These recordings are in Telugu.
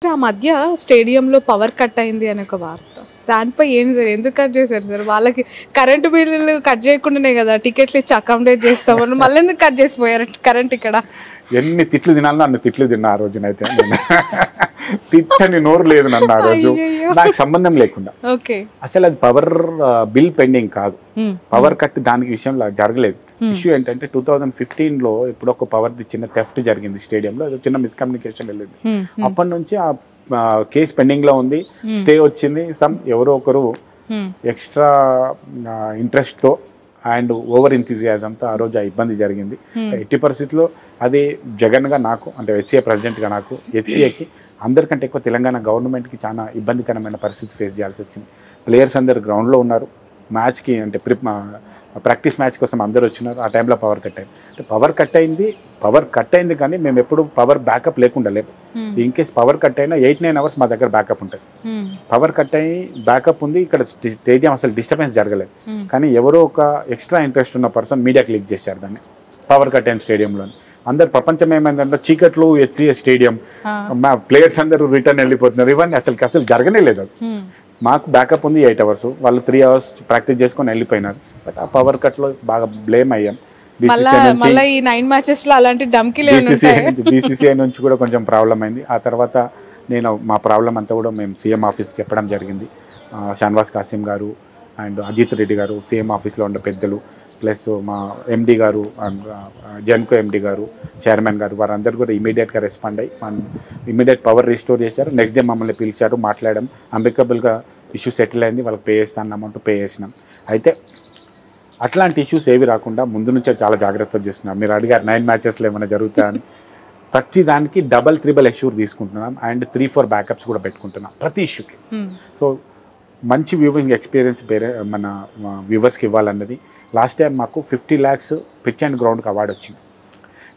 ఆ మధ్య స్టేడియంలో పవర్ కట్ అయింది అనే ఒక వార్త. దానిపై ఏంటి సార్? ఎందుకు కట్ చేశారు సార్? వాళ్ళకి కరెంటు బిల్లులు కట్ చేయకుండానే కదా టికెట్లు ఇచ్చి అకామిడేట్ చేస్తామని మళ్ళీ ఎందుకు కట్ చేసిపోయారు కరెంట్ ఇక్కడ? ఎన్ని తిట్లు తినాలో అన్ని తిట్లు తిన్నా ఆ రోజునైతే. తిట్టని నోరు లేదు నన్ను ఆ రోజు, నాకు సంబంధం లేకుండా. ఓకే, అసలు అది పవర్ బిల్ పెండింగ్ కాదు, పవర్ కట్ దానికి విషయంలో జరగలేదు. ఇష్యూ ఏంటంటే 2015లో ఇప్పుడు ఒక పవర్ చిన్న థెఫ్ట్ జరిగింది స్టేడియంలో, అది చిన్న మిస్కమ్యూనికేషన్ వెళ్ళింది. అప్పటి నుంచి ఆ కేసు పెండింగ్ లో ఉంది, స్టే వచ్చింది. ఎవరో ఒకరు ఎక్స్ట్రా ఇంట్రెస్ట్ తో అండ్ ఓవర్ ఎంథూజియాజంతో ఆ రోజు ఆ ఇబ్బంది జరిగింది. ఎట్టి పరిస్థితుల్లో అది జగన్గా నాకు, అంటే హెచ్సిఏ ప్రెసిడెంట్గా నాకు, హెచ్సిఏకి అందరికంటే ఎక్కువ తెలంగాణ గవర్నమెంట్కి చాలా ఇబ్బందికరమైన పరిస్థితి ఫేస్ చేయాల్సి వచ్చింది. ప్లేయర్స్ అందరు గ్రౌండ్లో ఉన్నారు, మ్యాచ్కి అంటే ప్రాక్టీస్ మ్యాచ్ కోసం అందరు వచ్చినారు. ఆ టైంలో పవర్ కట్ అయింది. అంటే పవర్ కట్ అయింది కానీ మేము ఎప్పుడు పవర్ బ్యాకప్ లేకుండా లేదు. ఇన్ కేస్ పవర్ కట్ అయినా 8-9 అవర్స్ మా దగ్గర బ్యాకప్ ఉంటుంది. పవర్ కట్ అయ్యి బ్యాకప్ ఉంది. ఇక్కడ స్టేడియం అసలు డిస్టర్బెన్స్ జరగలేదు. కానీ ఎవరో ఒక ఎక్స్ట్రా ఇంట్రెస్ట్ ఉన్న పర్సన్ మీడియాకి లీక్ చేశారు దాన్ని, పవర్ కట్ అయిన స్టేడియంలో. అందరు ప్రపంచం ఏమైందంటే చీకట్లు, హెచ్సిఏ స్టేడియం, మా ప్లేయర్స్ అందరూ రిటర్న్ వెళ్ళిపోతున్నారు. ఇవన్నీ అసలు జరగనే లేదు. అది మాకు బ్యాకప్ ఉంది 8 అవర్స్, వాళ్ళు 3 అవర్స్ ప్రాక్టీస్ చేసుకొని వెళ్ళిపోయినారు. బట్ ఆ పవర్ కట్లో బాగా బ్లేమ్ అయ్యాం. బీసీసీఐ నుంచి కూడా కొంచెం ప్రాబ్లం అయింది. ఆ తర్వాత మా ప్రాబ్లం అంతా కూడా మేము సీఎం ఆఫీస్కి చెప్పడం జరిగింది. షాన్వాస్ కాసిం గారు అండ్ అజిత్ రెడ్డి గారు, సీఎం ఆఫీస్లో ఉన్న పెద్దలు, ప్లస్ మా ఎండి గారు, జెన్కో ఎండి గారు, చైర్మన్ గారు, వారందరూ కూడా ఇమీడియట్గా రెస్పాండ్ అయ్యి ఇమీడియట్ పవర్ రిస్టోర్ చేశారు. నెక్స్ట్ డే మమ్మల్ని పిలిచారు, మాట్లాడడం, అంబికబుల్గా ఇష్యూ సెటిల్ అయింది. వాళ్ళకి పే చేస్తాను అమౌంట్ పే చేసినాం. అయితే అట్లాంటి ఇష్యూస్ ఏవి రాకుండా ముందు నుంచే చాలా జాగ్రత్తలు చేస్తున్నాం. మీరు అడిగారు 9 మ్యాచెస్లో ఏమైనా జరుగుతాయని. ప్రతి దానికి డబల్ 3 ఎష్యూర్ తీసుకుంటున్నాం అండ్ 3-4 బ్యాకప్స్ కూడా పెట్టుకుంటున్నాం ప్రతి ఇష్యూకి. సో మంచి వ్యూవింగ్ ఎక్స్పీరియన్స్ మన వ్యూవర్స్కి ఇవ్వాలన్నది. లాస్ట్ టైం మాకు 50 lakhs పిచ్ అండ్ గ్రౌండ్కి అవార్డు వచ్చింది.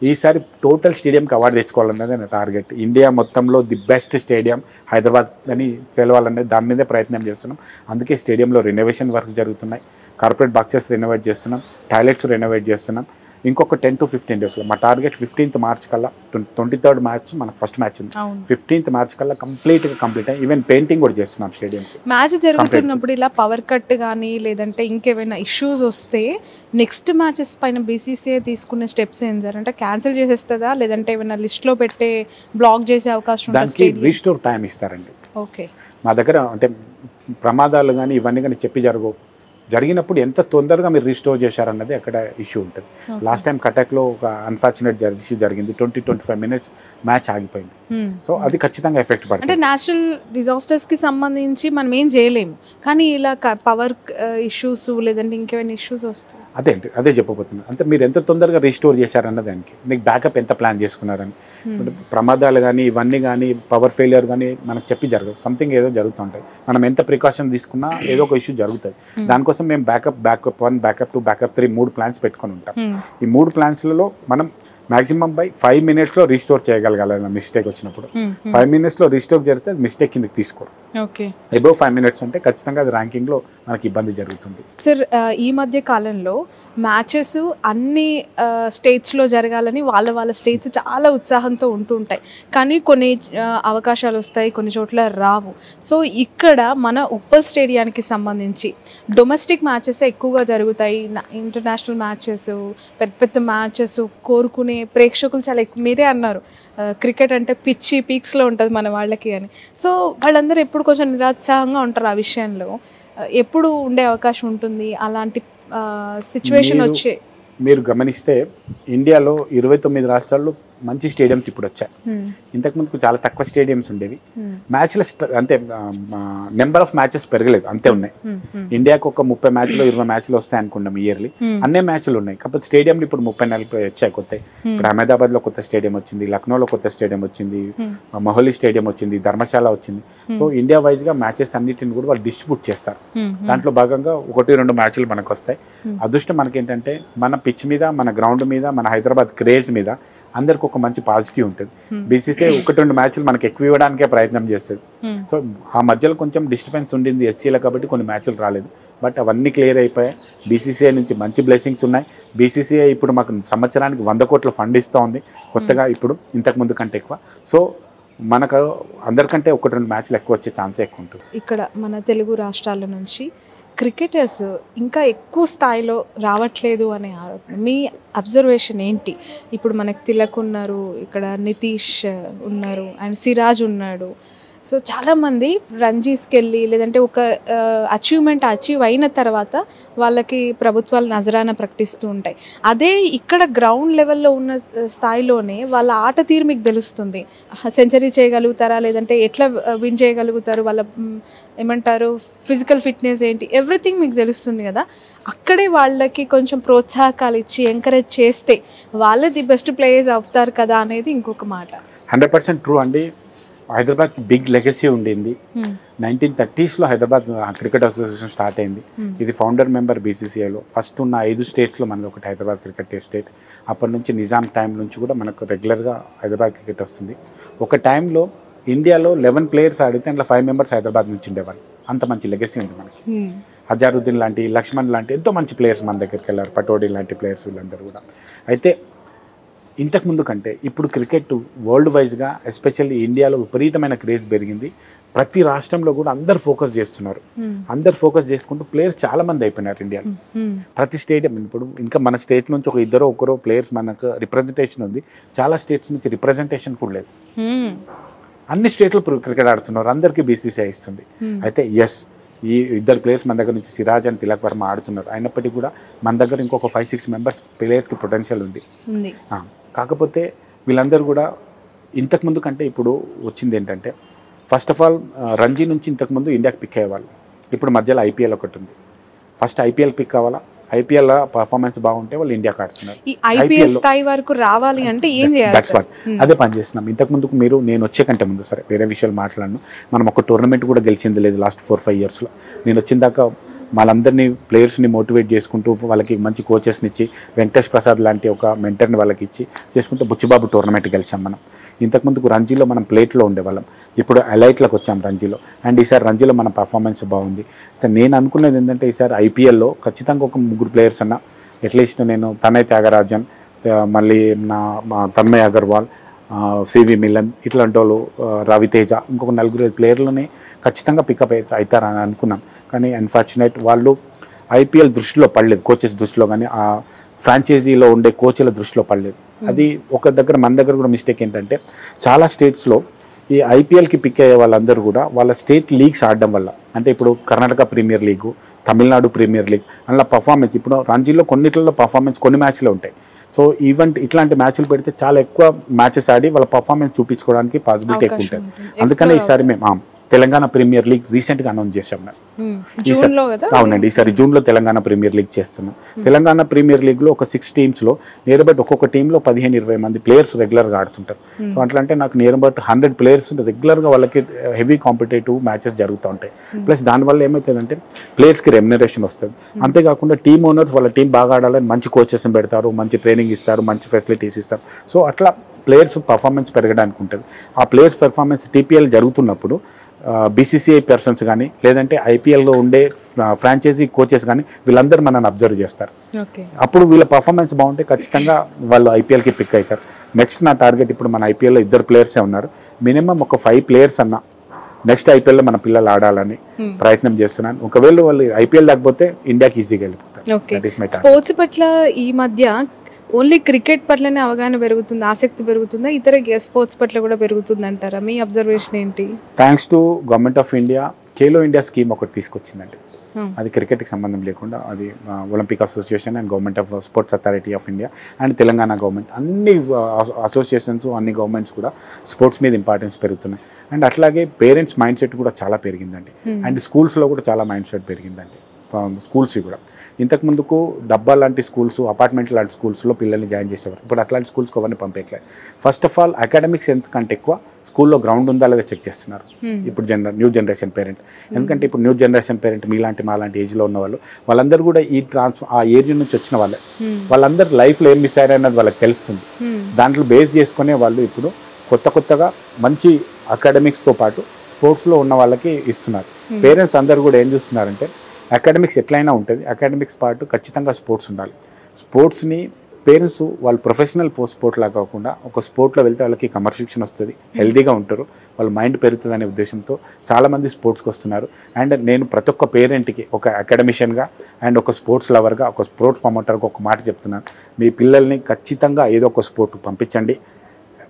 ఈసారి టోటల్ స్టేడియంకి అవార్డు తెచ్చుకోవాలన్నది నా టార్గెట్. ఇండియా మొత్తంలో ది బెస్ట్ స్టేడియం హైదరాబాద్ అని తెలవాలనేది దాని మీదే ప్రయత్నం చేస్తున్నాం. అందుకే స్టేడియంలో రెనోవేషన్ వర్క్ జరుగుతున్నాయి. కార్పొరేట్ బాక్సెస్ రెనోవేట్ చేస్తున్నాం, టాయిలెట్స్ రెనోవేట్ చేస్తున్నాం. ఇంకొక 10 to 15 daysలో మా టార్గెట్ 15th March కల్లా, 23rd మ్యాచ్ మనకు ఫస్ట్ మ్యాచ్ ఉంది, 15th March కల్లా కంప్లీట్ అయ్యి ఈవెన్ పెయింటింగ్ కూడా చేస్తున్నాం స్టేడియం. మ్యాచ్ జరుగుతున్నప్పుడు ఇలా పవర్ కట్ కానీ లేదంటే ఇంకేమైనా ఇష్యూస్ వస్తే నెక్స్ట్ మ్యాచెస్ పైన బీసీసీఐ తీసుకునే స్టెప్స్ ఏం సార్? అంటే క్యాన్సిల్ చేసేస్తుందా లేదంటే ఏమైనా లిస్ట్లో పెట్టే బ్లాక్ చేసే అవకాశం ఉందా? దానికి రీస్టోర్ టైం ఇస్తారండి. ఓకే, మా దగ్గర అంటే ప్రమాదాలు కానీ ఇవన్నీ కానీ చెప్పి జరిగినప్పుడు ఎంత తొందరగా మీరు రీస్టోర్ చేశారన్నది అక్కడ ఇష్యూ ఉంటుంది. లాస్ట్ టైం కటక్లో ఒక అన్ఫార్చునేట్ ఇష్యూ జరిగింది, 20-25 minutes మ్యాచ్ ఆగిపోయింది. సో అది ఖచ్చితంగా ఎఫెక్ట్ పడుతుంది. అంటే నేషనల్ డిజాస్టర్స్కి సంబంధించి మనం ఏం చేయలేము, కానీ ఇలా పవర్ ఇష్యూస్ లేదంటే ఇంకేమైనా ఇష్యూస్ వస్తాయి. అదే చెప్పబోతున్నాను. అంటే మీరు ఎంత తొందరగా రీస్టోర్ చేశారన్న దానికి, మీకు బ్యాకప్ ఎంత ప్లాన్ చేసుకున్నారని. ప్రమాదాలు కానీ ఇవన్నీ కానీ పవర్ ఫెయిలియర్ కానీ మనకు చెప్పి జరగదు, సంథింగ్ ఏదో జరుగుతుంటాయి. మనం ఎంత ప్రికాషన్ తీసుకున్నా ఏదో ఒక ఇష్యూ జరుగుతుంది. దానికోసం మేము బ్యాకప్ 1, బ్యాకప్ 2, బ్యాకప్ 3 3 ప్లాన్స్ పెట్టుకొని ఉంటాం. ఈ 3 ప్లాన్స్లలో మనం మాక్సిమం బై 5 minutesలో రీస్టోర్ చేయగలగాలి. మిస్టేక్ వచ్చినప్పుడు 5 minutesలో రీస్టోర్ జరిగితే అది మిస్టేక్ కిందకి తీసుకోరు. అబౌవ్ 5 minutes అంటే ఖచ్చితంగా అది ర్యాంకింగ్లో మనకి ఇబ్బంది జరుగుతుంది. సార్, ఈ మధ్య కాలంలో మ్యాచెస్ అన్ని స్టేట్స్లో జరగాలని వాళ్ళ స్టేట్స్ చాలా ఉత్సాహంతో ఉంటుంటాయి, కానీ కొన్ని అవకాశాలు వస్తాయి, కొన్ని చోట్ల రావు. సో ఇక్కడ మన ఉప్పల్ స్టేడియానికి సంబంధించి డొమెస్టిక్ మ్యాచెస్ ఎక్కువగా జరుగుతాయి. ఇంటర్నేషనల్ మ్యాచెస్, పెద్ద పెద్ద మ్యాచెస్ కోరుకునే ప్రేక్షకులు చాలా ఎక్కువ. మీరే అన్నారు క్రికెట్ అంటే పీక్స్లో ఉంటుంది మన వాళ్ళకి అని. సో వాళ్ళందరూ ఎప్పుడు కొంచెం నిరుత్సాహంగా ఉంటారు ఆ విషయంలో. ఎప్పుడు ఉండే అవకాశం ఉంటుంది అలాంటి సిచ్యువేషన్ వచ్చే? మీరు గమనిస్తే ఇండియాలో 29 రాష్ట్రాల్లో మంచి స్టేడియంస్ ఇప్పుడు వచ్చాయి. ఇంతకుముందుకు చాలా తక్కువ స్టేడియంస్ ఉండేవి. మ్యాచ్ల అంటే నెంబర్ ఆఫ్ మ్యాచెస్ పెరగలేదు, అంతే ఉన్నాయి. ఇండియాకు ఒక 30 మ్యాచ్లు 20 మ్యాచ్లు వస్తాయి అనుకున్నాం ఇయర్లీ. అన్నే మ్యాచ్లు ఉన్నాయి, కాకపోతే స్టేడియంలు ఇప్పుడు 34 వచ్చాయి కొత్త. ఇప్పుడు అహ్మదాబాద్లో కొత్త స్టేడియం వచ్చింది, లక్నోలో కొత్త స్టేడియం వచ్చింది, మొహాలీ స్టేడియం వచ్చింది, ధర్మశాల వచ్చింది. సో ఇండియా వైజ్గా మ్యాచెస్ అన్నిటిని కూడా వాళ్ళు డిస్ట్రిబ్యూట్ చేస్తారు. దాంట్లో భాగంగా 1-2 మ్యాచ్లు మనకు వస్తాయి. అదృష్టం మనకేంటంటే మన పిచ్ మీద, మన గ్రౌండ్ మీద, మన హైదరాబాద్ క్రేజ్ మీద అందరికి ఒక మంచి పాజిటివ్ ఉంటుంది. బీసీసీఐ 1-2 మ్యాచ్లు మనకి ఎక్కువ ఇవ్వడానికే ప్రయత్నం చేస్తుంది. సో ఆ మధ్యలో కొంచెం డిస్టర్బెన్స్ ఉండింది ఎస్సీలో, కాబట్టి కొన్ని మ్యాచ్లు రాలేదు. బట్ అవన్నీ క్లియర్ అయిపోయాయి. బీసీసీఐ నుంచి మంచి బ్లెస్సింగ్స్ ఉన్నాయి. బీసీసీఐ ఇప్పుడు మాకు సంవత్సరానికి 100 కోట్ల ఫండ్ ఇస్తూ ఉంది కొత్తగా, ఇప్పుడు ఇంతకుముందు కంటే ఎక్కువ. సో మనకు అందరికంటే 1-2 మ్యాచ్లు ఎక్కువ వచ్చే ఛాన్సే ఎక్కువ ఉంటుంది. ఇక్కడ మన తెలుగు రాష్ట్రాల నుంచి క్రికెటర్స్ ఇంకా ఎక్కువ స్థాయిలో రావట్లేదు అనే ఆరోపణ, మీ అబ్జర్వేషన్ ఏంటి? ఇప్పుడు మనకు తిలక్ ఉన్నారు, ఇక్కడ నితీష్ ఉన్నారు అండ్ సిరాజ్ ఉన్నాడు. సో చాలామంది రంజీస్కి వెళ్ళి లేదంటే ఒక అచీవ్మెంట్ అచీవ్ అయిన తర్వాత వాళ్ళకి ప్రభుత్వాలు నజరాన ప్రకటిస్తూ ఉంటాయి. అదే ఇక్కడ గ్రౌండ్ లెవెల్లో ఉన్న స్థాయిలోనే వాళ్ళ ఆట తీరు మీకు తెలుస్తుంది. సెంచరీ చేయగలుగుతారా, లేదంటే ఎట్లా విన్ చేయగలుగుతారు, వాళ్ళ ఏమంటారు ఫిజికల్ ఫిట్నెస్ ఏంటి, ఎవ్రీథింగ్ మీకు తెలుస్తుంది కదా. అక్కడే వాళ్ళకి కొంచెం ప్రోత్సాహకాలు ఇచ్చి ఎంకరేజ్ చేస్తే వాళ్ళే ది బెస్ట్ ప్లేయర్స్ అవుతారు కదా అనేది ఇంకొక మాట. 100% ట్రూ అండి. హైదరాబాద్కి బిగ్ లెగసీ ఉండింది. 1930s Hyderabad cricket association start అయింది. ఇది ఫౌండర్ మెంబర్ బీసీసీఐలో ఫస్ట్ ఉన్న 5 స్టేట్స్లో మనది ఒకటి హైదరాబాద్ క్రికెట్ స్టేట్. అప్పటి నుంచి నిజాం టైం నుంచి కూడా మనకు రెగ్యులర్గా హైదరాబాద్ క్రికెట్ వస్తుంది. ఒక టైంలో ఇండియాలో 11 ప్లేయర్స్ ఆడితే అందులో 5 మెంబర్స్ హైదరాబాద్ నుంచి ఉండేవాళ్ళు. అంత మంచి లెగసీ ఉంది మనకి. అజారుద్దీన్ లాంటి, లక్ష్మణ్ లాంటి ఎంతో మంచి ప్లేయర్స్ మన దగ్గరికి వెళ్ళారు. పటోడీ లాంటి ప్లేయర్స్ వీళ్ళందరూ కూడా. అయితే ఇంతకుముందు కంటే ఇప్పుడు క్రికెట్ వరల్డ్ వైజ్గా ఎస్పెషల్లీ ఇండియాలో విపరీతమైన క్రేజ్ పెరిగింది. ప్రతి రాష్ట్రంలో కూడా అందరు ఫోకస్ చేస్తున్నారు. అందరు ఫోకస్ చేసుకుంటూ ప్లేయర్స్ చాలా మంది అయిపోయినారు ఇండియాలో. ప్రతి స్టేడియం ఇప్పుడు ఇంకా మన స్టేట్ నుంచి ఒకరో ప్లేయర్స్ మనకు రిప్రజెంటేషన్ ఉంది. చాలా స్టేట్స్ నుంచి రిప్రజెంటేషన్ కూడా లేదు. అన్ని స్టేట్లో క్రికెట్ ఆడుతున్నారు. అందరికీ బీసీసీఐ ఇస్తుంది. అయితే ఎస్, ఈ 2 ప్లేయర్స్ మన దగ్గర నుంచి సిరాజ్ అండ్ తిలక్ వర్మ ఆడుతున్నారు. అయినప్పటికీ కూడా మన దగ్గర ఇంకొక 5-6 మెంబర్స్ ప్లేయర్స్కి పొటెన్షియల్ ఉంది. కాకపోతే వీళ్ళందరూ కూడా ఇంతకుముందు కంటే ఇప్పుడు వచ్చింది ఏంటంటే, ఫస్ట్ ఆఫ్ ఆల్ రంజీ నుంచి ఇంతకుముందు ఇండియాకి పిక్ అయ్యేవాళ్ళు. ఇప్పుడు మధ్యలో ఐపీఎల్ ఒకటి ఉంది. ఫస్ట్ ఐపీఎల్ పిక్ అవ్వాలా, ఐపీఎల్ పర్ఫార్మెన్స్ బాగుంటే వాళ్ళు ఇండియాకి ఆడుతున్నారు. ఈ ఐపీఎల్ స్థాయి వరకు రావాలి అంటే ఏం చేయాలి? దట్స్ వాట్, అదే పని చేస్తున్నాం. ఇంతకుముందుకు నేను వచ్చే కంటే ముందు, సరే వేరే విషయాలు మాట్లాడను, మనం ఒక టోర్నమెంట్ కూడా గెలిచింది లేదు లాస్ట్ 4-5 ఇయర్స్లో. నేను వచ్చిన దాకా వాళ్ళందరినీ ప్లేయర్స్ని మోటివేట్ చేసుకుంటూ వాళ్ళకి మంచి కోచెస్ని ఇచ్చి, వెంకటేష్ ప్రసాద్ లాంటి ఒక మెంటర్ని వాళ్ళకి ఇచ్చి చేసుకుంటూ బుచ్చిబాబు టోర్నమెంట్ గెలిచాం మనం. ఇంతకుముందుకు రంజీలో మనం ప్లేట్లో ఉండేవాళ్ళం, ఇప్పుడు ఎలైట్లోకి వచ్చాం రంజీలో. అండ్ ఈసారి రంజీలో మన పర్ఫార్మెన్స్ బాగుంది. నేను అనుకున్నది ఏంటంటే ఈసారి ఐపీఎల్లో ఖచ్చితంగా ఒక 3 ప్లేయర్స్ అన్న, అట్లీస్ట్ నేను తనయ్ త్యాగరాజన్, మళ్ళీ మా తన్మయ్ అగర్వాల్, సివి మిలన్, ఇట్లాంటి వాళ్ళు, రవితేజ, ఇంకొక 4 ప్లేయర్లని ఖచ్చితంగా పికప్ అవుతారని అనుకున్నాం. కానీ అన్ఫార్చునేట్ వాళ్ళు ఐపీఎల్ దృష్టిలో పడలేదు, కోచెస్ దృష్టిలో కానీ ఆ ఫ్రాంచైజీలో ఉండే కోచ్ల దృష్టిలో పడలేదు. అది మన దగ్గర కూడా మిస్టేక్ ఏంటంటే, చాలా స్టేట్స్లో ఈ ఐపీఎల్కి పిక్ అయ్యే వాళ్ళందరూ కూడా వాళ్ళ స్టేట్ లీగ్స్ ఆడడం వల్ల, అంటే ఇప్పుడు Karnataka premier league, Tamil Nadu premier league అందులో పర్ఫార్మెన్స్, ఇప్పుడు రంజీలో కొన్నిట్లలో పర్ఫార్మెన్స్ కొన్ని మ్యాచ్లు ఉంటాయి. సో ఇట్లాంటి మ్యాచ్లు పెడితే చాలా ఎక్కువ మ్యాచెస్ ఆడి వాళ్ళ పర్ఫార్మెన్స్ చూపించుకోవడానికి పాసిబిలిటీ ఎక్కువ ఉంటుంది. అందుకనే ఈసారి మేము తెలంగాణ ప్రీమియర్ లీగ్ రీసెంట్గా అనౌన్స్ చేశాం. అవునండి, ఈసారి జూన్లో తెలంగాణ ప్రీమియర్ లీగ్ చేస్తున్నాం. తెలంగాణ ప్రీమియర్ లీగ్లో ఒక 6 టీమ్స్లో నియర్ అబౌట్ ఒక్కొక్క టీంలో 15-20 మంది ప్లేయర్స్ రెగ్యులర్గా ఆడుతుంటారు. సో అట్లా అంటే నాకు నియర్ అబౌట్ 100 ప్లేయర్స్ రెగ్యులర్గా వాళ్ళకి హెవీ కాంపిటేటివ్ మ్యాచెస్ జరుగుతూ ఉంటాయి. ప్లస్ దానివల్ల ఏమవుతుందంటే ప్లేయర్స్కి రెమ్యునరేషన్ వస్తుంది. అంతేకాకుండా టీమ్ ఓనర్స్ వాళ్ళ టీం బాగా ఆడాలని మంచి కోచెస్ని పెడతారు, మంచి ట్రైనింగ్ ఇస్తారు, మంచి ఫెసిలిటీస్ ఇస్తారు. సో అట్లా ప్లేయర్స్ పర్ఫార్మెన్స్ పెరగడానికి ఉంటుంది. ఆ ప్లేయర్స్ పర్ఫార్మెన్స్ టీపీఎల్ జరుగుతున్నప్పుడు బీసీసీఐ పర్సన్స్ కానీ లేదంటే ఐపీఎల్లో ఉండే ఫ్రాంచైజీ కోచెస్ కానీ వీళ్ళందరూ మనల్ని అబ్జర్వ్ చేస్తారు. అప్పుడు వీళ్ళ పర్ఫార్మెన్స్ బాగుంటే ఖచ్చితంగా వాళ్ళు ఐపీఎల్కి పిక్ అవుతారు. నెక్స్ట్ నా టార్గెట్, ఇప్పుడు మన ఐపీఎల్లో 2 ప్లేయర్సే ఉన్నారు, మినిమం ఒక 5 ప్లేయర్స్ అన్న నెక్స్ట్ ఐపీఎల్లో మన పిల్లలు ఆడాలని ప్రయత్నం చేస్తున్నాను. ఒకవేళ వాళ్ళు ఐపీఎల్ లేకపోతే ఇండియాకి ఈజీగా వెళ్ళిపోతారు. స్పోర్ట్స్ పట్ల ఈ మధ్య ఓన్లీ క్రికెట్ పట్లనే అవగాహన పెరుగుతుంది, ఆసక్తి పెరుగుతుందా, ఇతర స్పోర్ట్స్ పట్ల కూడా పెరుగుతుంది అంటారా? మీ అబ్జర్వేషన్ ఏంటి? Thanks to government of India Khelo India scheme ఒకటి తీసుకొచ్చిందండి. అది క్రికెట్కి సంబంధం లేకుండా, అది Olympic association and government of sports authority of India and Telangana government, అన్ని అసోసియేషన్స్ అన్ని గవర్నమెంట్స్ కూడా స్పోర్ట్స్ మీద ఇంపార్టెన్స్ పెరుగుతున్నాయి. అండ్ అట్లాగే పేరెంట్స్ మైండ్ సెట్ కూడా చాలా పెరిగిందండి. అండ్ స్కూల్స్లో కూడా చాలా మైండ్ సెట్ పెరిగిందండి. స్కూల్స్ కూడా ఇంతకుముందుకు డబ్బా లాంటి స్కూల్స్, అపార్ట్మెంట్ లాంటి స్కూల్స్లో పిల్లల్ని జాయిన్ చేసేవారు. ఇప్పుడు అట్లాంటి స్కూల్స్కి ఎవరిని పంపేయట్లేదు. ఫస్ట్ ఆఫ్ ఆల్ అకాడమిక్స్ ఎంతకంటే ఎక్కువ స్కూల్లో గ్రౌండ్ ఉందా లేదా చెక్ చేస్తున్నారు ఇప్పుడు న్యూ జనరేషన్ పేరెంట్. ఎందుకంటే ఇప్పుడు న్యూ జనరేషన్ పేరెంట్ మాలాంటి ఏజ్లో ఉన్న వాళ్ళందరూ కూడా ఆ ఏరియా నుంచి వచ్చిన వాళ్ళే. వాళ్ళందరూ లైఫ్లో ఏం మిస్ అయ్యారన్నది వాళ్ళకి తెలుస్తుంది. దాంట్లో బేస్ చేసుకునే వాళ్ళు ఇప్పుడు కొత్తగా మంచి అకాడమిక్స్తో పాటు స్పోర్ట్స్లో ఉన్న వాళ్ళకి ఇస్తున్నారు. పేరెంట్స్ అందరూ కూడా ఏం చూస్తున్నారంటే, అకాడమిక్స్ ఎట్లయినా ఉంటుంది, అకాడమిక్స్ పాటు ఖచ్చితంగా స్పోర్ట్స్ ఉండాలి. స్పోర్ట్స్ని పేరెంట్స్ వాళ్ళు ప్రొఫెషనల్ స్పోర్ట్లా కాకుండా ఒక స్పోర్ట్లో వెళ్తే వాళ్ళకి కమర్షియల్ వస్తుంది, హెల్తీగా ఉంటారు, వాళ్ళ మైండ్ పెరుగుతుంది అనే ఉద్దేశంతో చాలామంది స్పోర్ట్స్కి వస్తున్నారు. అండ్ నేను ప్రతి ఒక్క పేరెంట్కి ఒక అకాడమిషియన్గా అండ్ ఒక స్పోర్ట్స్ లవర్గా, ఒక స్పోర్ట్స్ ప్రమోటర్గా ఒక మాట చెప్తున్నాను, మీ పిల్లల్ని ఖచ్చితంగా ఏదో ఒక స్పోర్ట్ పంపించండి.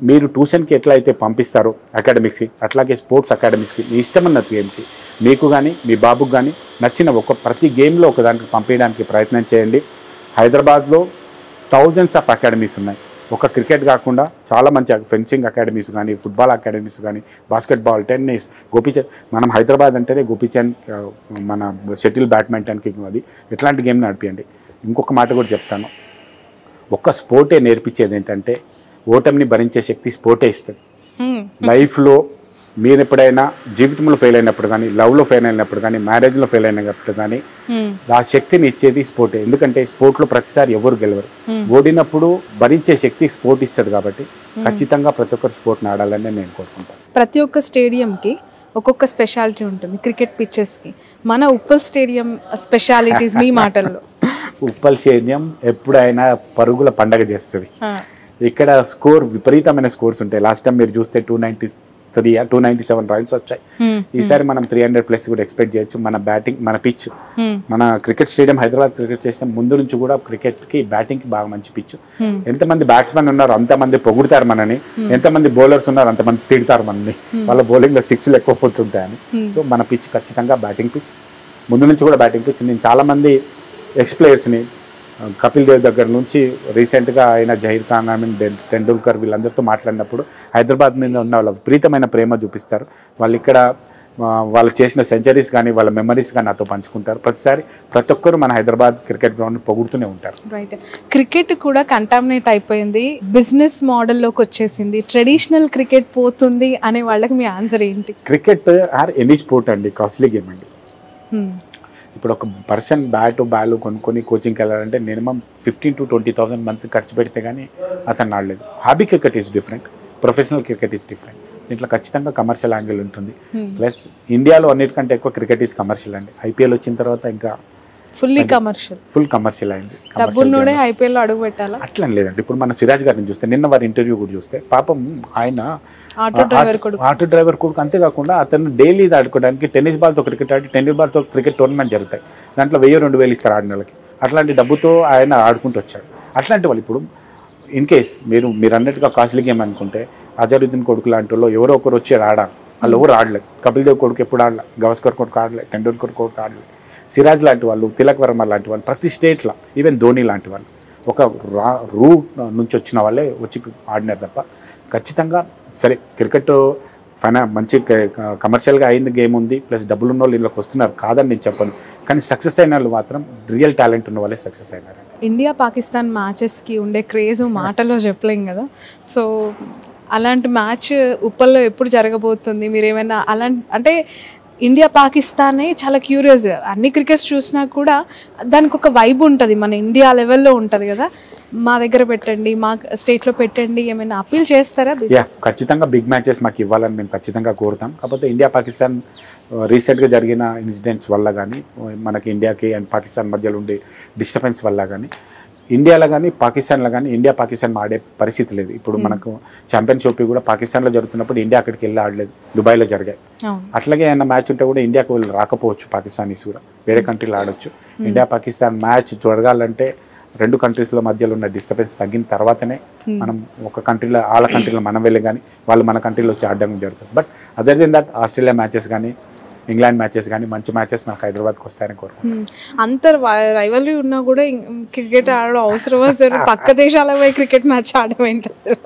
మీరు ట్యూషన్కి ఎట్లా అయితే పంపిస్తారో అకాడమిక్స్కి, అట్లాగే స్పోర్ట్స్ అకాడమిక్స్కి మీ ఇష్టమన్న గేమ్కి మీకు కానీ మీ బాబుకి కానీ నచ్చిన ప్రతి గేమ్లో ఒకదానికి పంపించడానికి ప్రయత్నం చేయండి. హైదరాబాద్లో థౌజండ్స్ ఆఫ్ అకాడమీస్ ఉన్నాయి. ఒక క్రికెట్ కాకుండా చాలా మంచి ఫెన్సింగ్ అకాడమీస్ కానీ, ఫుట్బాల్ అకాడమీస్ కానీ, బాస్కెట్బాల్, టెన్నిస్, గోపీచంద్. మనం హైదరాబాద్ అంటేనే గోపీచంద్, మన షటిల్, బ్యాడ్మింటన్కి అది ఎట్లాంటి గేమ్ నడిపియండి. ఇంకొక మాట కూడా చెప్తాను, ఒక్క స్పోర్టే నేర్పించేది ఏంటంటే ఓటమిని భరించే శక్తి స్పోర్టే ఇస్తుంది. లైఫ్లో మీరు ఎప్పుడైనా జీవితంలో ఫెయిల్ అయినప్పుడు కానీ, లవ్లో ఫెయిల్ అయినప్పుడు కానీ, మ్యారేజ్లో ఫెయిల్ అయినప్పుడు కానీ ఆ శక్తిని ఇచ్చేది స్పోర్టే. ఎందుకంటే స్పోర్ట్లో ప్రతిసారి ఎవరు గెలవరు, ఓడినప్పుడు భరించే శక్తి స్పోర్ట్ ఇస్తుంది. కాబట్టి ఖచ్చితంగా ప్రతి ఒక్కరు స్పోర్ట్ని ఆడాలని నేను కోరుకుంటాను. ప్రతి ఒక్క స్టేడియంకి ఒక్కొక్క స్పెషాలిటీ ఉంటుంది. క్రికెట్ పిచ్చెస్కి మన ఉప్పల్ స్టేడియం స్పెషాలిటీస్ మీ మాటల్లో. ఉప్పల్ స్టేడియం ఎప్పుడైనా పరుగుల పండగ చేస్తుంది. ఇక్కడ స్కోర్ విపరీతమైన స్కోర్స్ ఉంటాయి. లాస్ట్ టైం మీరు చూస్తే 297 రన్స్ వచ్చాయి. ఈసారి మనం 300+ కూడా ఎక్స్పెక్ట్ చేయొచ్చు. మన బ్యాటింగ్, మన పిచ్, మన cricket stadium, Hyderabad cricket stadium ముందు నుంచి కూడా క్రికెట్కి బ్యాటింగ్కి బాగా మంచి పిచ్. ఎంతమంది బ్యాట్స్మెన్ ఉన్నారు అంతమంది పొగుడుతారు మనని, ఎంతమంది బౌలర్స్ ఉన్నారు అంతమంది తిడతారు మనని, వాళ్ళ బౌలింగ్లో 6లు ఎక్కువ పోతుంటాయని. సో మన పిచ్ ఖచ్చితంగా బ్యాటింగ్ పిచ్, ముందు నుంచి కూడా బ్యాటింగ్ పిచ్. నేను చాలామంది ఎక్స్ప్లేయర్స్ని, కపిల్ దేవ్ దగ్గర నుంచి రీసెంట్గా అయిన జహీర్ ఖాన్, టెండూల్కర్ వీళ్ళందరితో మాట్లాడినప్పుడు హైదరాబాద్ మీద ఉన్న వాళ్ళ విపరీతమైన ప్రేమ చూపిస్తారు. వాళ్ళు ఇక్కడ వాళ్ళు చేసిన సెంచరీస్ కానీ వాళ్ళ మెమరీస్ కానీ నాతో పంచుకుంటారు. ప్రతిసారి ప్రతి ఒక్కరు మన హైదరాబాద్ క్రికెట్ గ్రౌండ్ పొగుడుతూనే ఉంటారు. రైట్. క్రికెట్ కూడా కంటామినేట్ అయిపోయింది, బిజినెస్ మోడల్లోకి వచ్చేసింది, ట్రెడిషనల్ క్రికెట్ పోతుంది అనే వాళ్ళకి మీ ఆన్సర్ ఏంటి? క్రికెట్ ఆర్ ఎనీ స్పోర్ట్ అండి కాస్ట్లీ గేమ్ అండి. ఇప్పుడు ఒక పర్సన్ బాల్ కొనుక్కొని కోచింగ్కి వెళ్ళాలంటే మినిమం 15,000 to 20,000 మంత్ ఖర్చు పెడితే కానీ అతను ఆడలేదు. Hobby cricket is different, professional cricket is different. దీంట్లో ఖచ్చితంగా కమర్షియల్ యాంగిల్ ఉంటుంది. ప్లస్ ఇండియాలో అన్నిటికంటే ఎక్కువ క్రికెట్ ఈజ్ కమర్షియల్ అండి. ఐపీఎల్ వచ్చిన తర్వాత ఇంకా ఫుల్ కమర్షియల్ అయింది. ఐపీఎల్ అడుగు పెట్టాలా అట్లా లేదండి. ఇప్పుడు మన సిరాజ్ గారిని చూస్తే, నిన్న వారి ఇంటర్వ్యూ కూడా చూస్తే, పాపం ఆయన ఆటో డ్రైవర్ కొడుకు. అంతేకాకుండా అతను డైలీ ఆడుకోవడానికి టెన్నిస్ బాల్తో క్రికెట్ ఆడి, టెన్నిస్ బాల్తో క్రికెట్ టోర్నమెంట్ జరుగుతాయి. దాంట్లో 1000-2000 ఇస్తారు ఆడిన వాళ్ళకి. అట్లాంటి డబ్బుతో ఆయన ఆడుకుంటూ వచ్చాడు. అట్లాంటి వాళ్ళు ఇప్పుడు ఇన్ కేస్ మీరు అన్నట్టుగా కాస్ట్లీ గేమ్ అనుకుంటే, అజరుద్దీన్ కొడుకు లాంటి వాళ్ళు ఎవరో ఒకరు వచ్చి ఆడాలి. వాళ్ళు ఎవరు ఆడలేదు. కపిల్ దేవ్ కొడుకు ఎప్పుడు ఆడలే, గవస్కర్ కొడుకు ఆడలే, టెండూల్కర్ కొడుకు ఆడలే, సిరాజ్ లాంటి వాళ్ళు, తిలక్ వర్మ లాంటి వాళ్ళు, ప్రతి స్టేట్లో ఈవెన్ ధోని లాంటి వాళ్ళు ఒక రూట్ నుంచి వచ్చిన వాళ్ళే వచ్చి ఆడినారు తప్ప ఖచ్చితంగా. సరే, క్రికెట్ మంచి కమర్షియల్గా అయింది గేమ్ ఉంది, ప్లస్ డబ్బులు ఉన్న వాళ్ళు ఇంట్లోకి వస్తున్నారు, కాదని నేను చెప్పను. కానీ సక్సెస్ అయిన వాళ్ళు మాత్రం రియల్ టాలెంట్ ఉన్న వాళ్ళే సక్సెస్ అయినారు. ఇండియా పాకిస్తాన్ మ్యాచెస్కి ఉండే క్రేజ్ మాటలో చెప్పలేం కదా. సో అలాంటి మ్యాచ్ ఉప్పల్లో ఎప్పుడు జరగబోతుంది? మీరు ఏమైనా అలాంటి, అంటే ఇండియా పాకిస్తానే చాలా క్యూరియస్. అన్ని క్రికెట్స్ చూసినా కూడా దానికి ఒక వైబ్ ఉంటుంది, మన ఇండియా లెవెల్లో ఉంటుంది కదా. మా దగ్గర పెట్టండి, మా స్టేట్లో పెట్టండి, ఏమైనా అప్పీల్ చేస్తారా? ఖచ్చితంగా బిగ్ మ్యాచెస్ మాకు ఇవ్వాలని మేము ఖచ్చితంగా కోరుతాం. కాకపోతే ఇండియా పాకిస్తాన్ రీసెంట్గా జరిగిన ఇన్సిడెంట్స్ వల్ల కానీ, మనకి ఇండియాకి అండ్ పాకిస్తాన్ మధ్యలో ఉండే డిస్టర్బెన్స్ వల్ల కానీ, ఇండియాలో కానీ పాకిస్తాన్లో కానీ ఇండియా పాకిస్తాన్ ఆడే పరిస్థితి లేదు. ఇప్పుడు మనకు ఛాంపియన్షిప్ కూడా పాకిస్తాన్లో జరుగుతున్నప్పుడు ఇండియా అక్కడికి వెళ్ళి ఆడలేదు, దుబాయ్లో జరిగాయి. అట్లాగే ఏమైనా మ్యాచ్ ఉంటే కూడా ఇండియాకు వెళ్ళి రాకపోవచ్చు, పాకిస్తానీస్ కూడా వేరే కంట్రీలో ఆడొచ్చు. ఇండియా పాకిస్తాన్ మ్యాచ్ జరగాలంటే రెండు కంట్రీస్ల మధ్యలో ఉన్న డిస్టర్బెన్స్ తగ్గిన తర్వాతనే మనం ఒక కంట్రీలో, వాళ్ళ కంట్రీలో మనం వెళ్ళి కానీ వాళ్ళు మన కంట్రీలో వచ్చి ఆడడం జరుగుతుంది. But other than that Australia matches కానీ, ఇంగ్లాండ్ మ్యాచెస్ కానీ మంచి మ్యాచెస్ మనకు హైదరాబాద్కి వస్తాయని కోరుకుంటున్నాం. అంత రైవల్రీ ఉన్నా కూడా క్రికెట్ ఆడడం అవసరమా సార్? పక్క దేశాల పోయి క్రికెట్ మ్యాచ్ ఆడడం ఏంటి అసలు?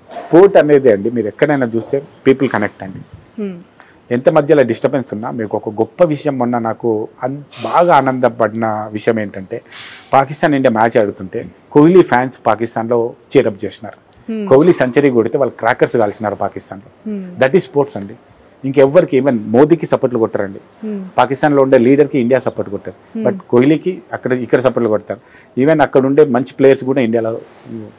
స్పోర్ట్ అనేది అండి, మీరు ఎక్కడైనా చూస్తే పీపుల్ కనెక్ట్ అండి. ఎంత మధ్యలో డిస్టర్బెన్స్ ఉన్నా, మీకు ఒక గొప్ప విషయం మొన్న నాకు బాగా ఆనందపడిన విషయం ఏంటంటే, పాకిస్తాన్ ఇండియా మ్యాచ్ ఆడుతుంటే కోహ్లీ ఫ్యాన్స్ పాకిస్తాన్లో చీరప్ చేసినారు. కోహ్లీ సెంచరీ కొడితే వాళ్ళు క్రాకర్స్ కాల్చినారు పాకిస్తాన్లో. దట్ ఈస్ స్పోర్ట్స్ అండి. ఇంకెవ్వరికి, ఈవెన్ మోదీకి సపోర్ట్లు కొట్టారండి. పాకిస్తాన్లో ఉండే లీడర్కి ఇండియా సపోర్ట్ కొట్టారు, బట్ కోహ్లీకి ఇక్కడ సపోర్ట్లు కొడతారు. ఈవెన్ అక్కడ ఉండే మంచి ప్లేయర్స్ కూడా ఇండియాలో